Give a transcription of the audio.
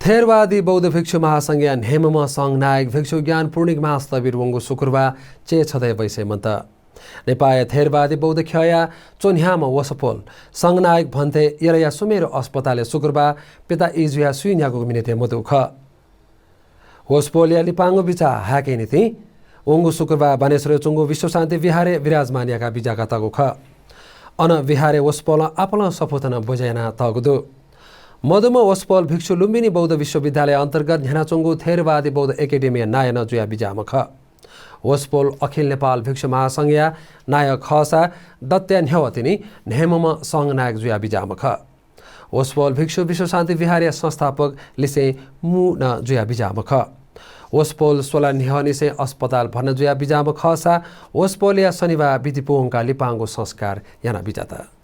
थेरवादी बौद्ध भिक्षु महासंघ नेमम संघ नायक भिक्षु ज्ञान पूर्णिक महास्तवीर वंगु शुक्रवा चे छदै वैसेमन्त नेपाल थेरवादी बौद्ध खया चोन्ह्याम वसपोल संघ नायक भन्थे यरया सुमेरो अस्पताल शुक्रवा पिता इजुया सुइन्याको मिनेते मदुख वसपोल या लिपांगो बिचा हाके निति वंगु शुक्रवा बानेश्वर चुंगु विश्व शान्ति विहारे विराजमानियाका बिजाका तगुख अन विहारे वसपोल आपल सफोतन बजायना तगुदु मधुम वसपोल भिक्षु लुम्बिनी बौद्ध विश्वविद्यालय अन्तर्गत झ्यानाचुङ्गु थेरवादी बौद्ध एकाडेमी नायन जुया बिजामख वसपोल अखिल नेपाल भिक्षु महासंघ नायक खसा दत्या न्यवतिनी नेमम संघ नायक जुया बिजामख वसपोल भिक्षु विश्व शान्ति विहार संस्थापक लिसे मु न जुया बिजामख वसपोल सोला निहनिसे अस्पताल भन्न जुया बिजाम खसा वसपोल या शनिबार बितिपोङका लिपाङ्गो संस्कार याना बिजाता